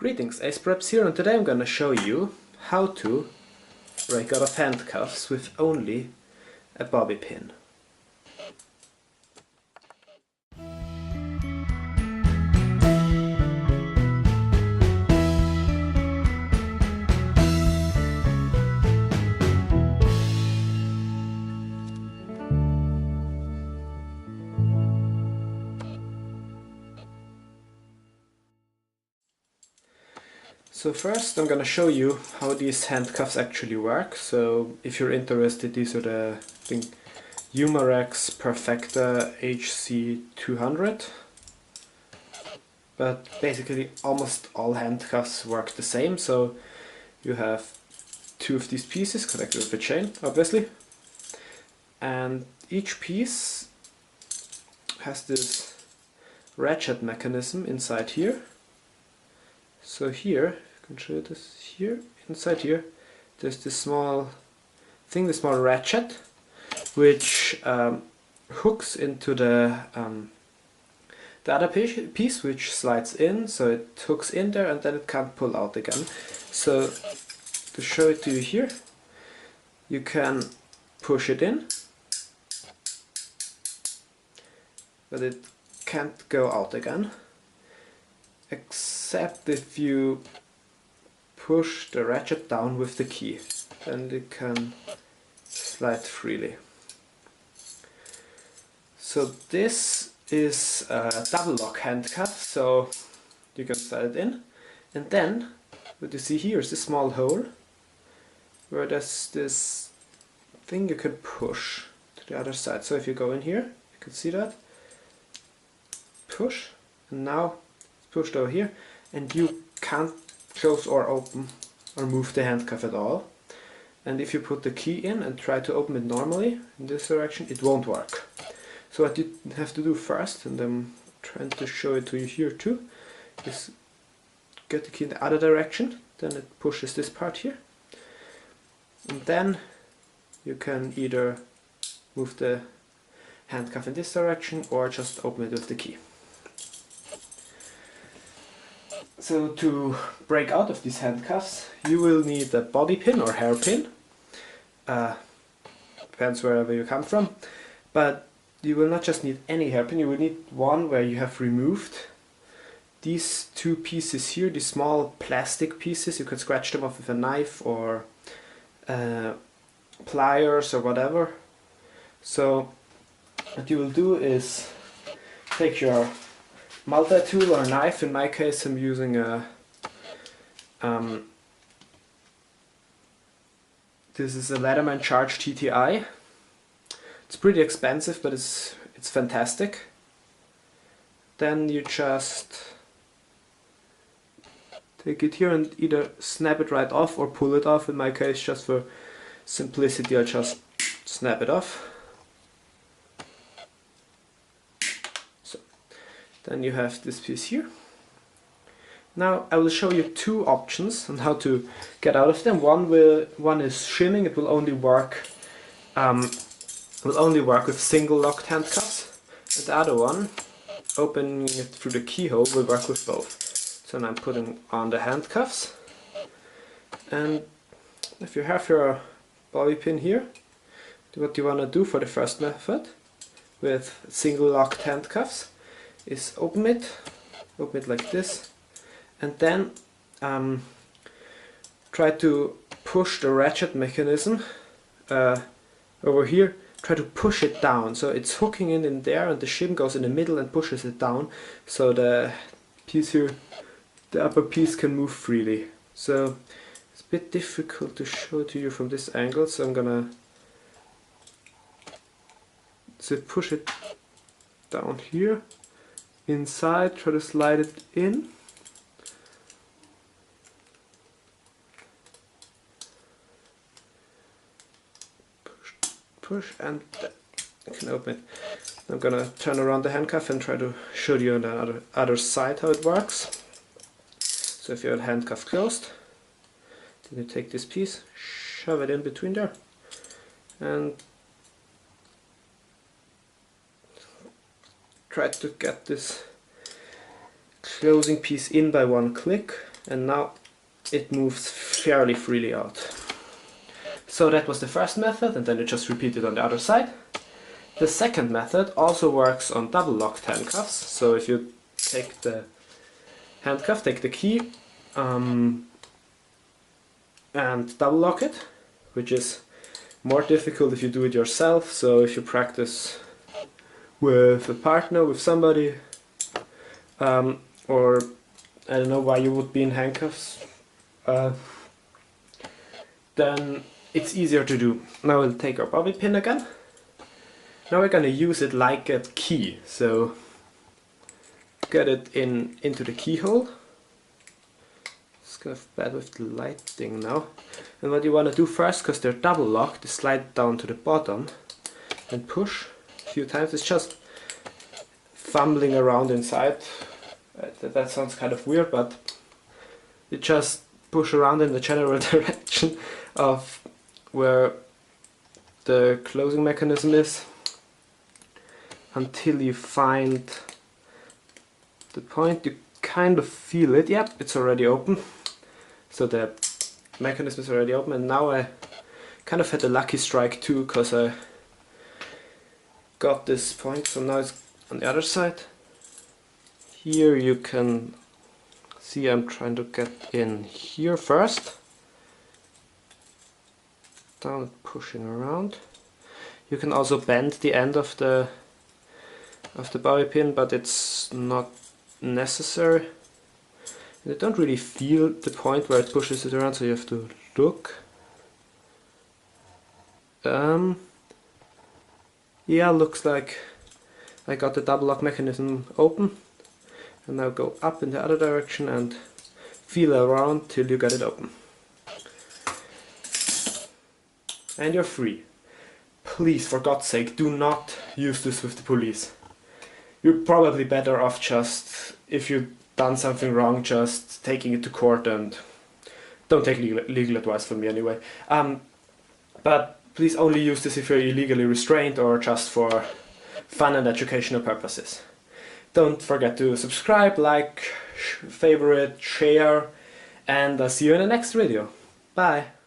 Greetings, AcePreps here, and today I'm going to show you how to break out of handcuffs with only a bobby pin. So first I'm going to show you how these handcuffs actually work. So if you're interested, these are the Umarex Perfecta HC200. But basically almost all handcuffs work the same. So you have two of these pieces connected with a chain, obviously. And each piece has this ratchet mechanism inside here. So here, I can show you this here, inside here, there's this small thing, this small ratchet, which hooks into the other piece, which slides in, so it hooks in there and then it can't pull out again. So to show it to you here, you can push it in, but it can't go out again, except if you push the ratchet down with the key, then it can slide freely. So this is a double lock handcuff, so you can slide it in, and then what you see here is this small hole where there's this thing you can push to the other side. So if you go in here, you can see that, push, and now it's pushed over here, and you can't close or open or move the handcuff at all. And if you put the key in and try to open it normally in this direction, it won't work. So what you have to do first, and I'm trying to show it to you here too, is get the key in the other direction, then it pushes this part here, and then you can either move the handcuff in this direction or just open it with the key. So to break out of these handcuffs, you will need a bobby pin or hairpin, depends wherever you come from, but you will not just need any hairpin, you will need one where you have removed these two pieces here, these small plastic pieces. You can scratch them off with a knife or pliers or whatever. So what you will do is take your multi-tool or knife. In my case I'm using a this is a Leatherman Charge TTI. It's pretty expensive, but it's fantastic. Then you just take it here and either snap it right off or pull it off. In my case, just for simplicity, I just snap it off. So then you have this piece here. Now I will show you two options on how to get out of them. One is shimming. It will only work with single locked handcuffs, and the other one, opening it through the keyhole, will work with both. So now I'm putting on the handcuffs, and if you have your bobby pin here, what you want to do for the first method with single locked handcuffs is open it like this, and then try to push the ratchet mechanism over here. Try to push it down, so it's hooking in there, and the shim goes in the middle and pushes it down, so the piece here, the upper piece, can move freely. So it's a bit difficult to show to you from this angle, so I'm gonna push it down here, inside, try to slide it in. Push, and you can open it. I'm gonna turn around the handcuff and try to show you on the other side how it works. So if you have the handcuff closed, then you take this piece, shove it in between there, and try to get this closing piece in by one click. and now it moves fairly freely out. So that was the first method, and then you just repeat it on the other side. The second method also works on double locked handcuffs. So if you take the handcuff, take the key, and double lock it, which is more difficult if you do it yourself. So if you practice with a partner, with somebody, or I don't know why you would be in handcuffs, then it's easier to do. Now we'll take our bobby pin again. Now we're going to use it like a key. So get it into the keyhole. It's kind of bad with the lighting now. And what you want to do first, because they're double locked, is slide down to the bottom and push a few times. It's just fumbling around inside. That sounds kind of weird, but you just push around in the general direction of where the closing mechanism is until you find the point. You kind of feel it. Yep, it's already open. So the mechanism is already open, and now I kind of had a lucky strike too, because I got this point. So now it's on the other side. Here you can see I'm trying to get in here first. Down, pushing around. You can also bend the end of the bobby pin, but it's not necessary. And I don't really feel the point where it pushes it around, so you have to look. Yeah, looks like I got the double lock mechanism open. And now go up in the other direction and feel around till you get it open. And you're free. Please, for God's sake, do not use this with the police. You're probably better off just, if you've done something wrong, just taking it to court, and don't take legal advice from me anyway. But please only use this if you're illegally restrained or just for fun and educational purposes. Don't forget to subscribe, like, favorite, share, and I'll see you in the next video. Bye!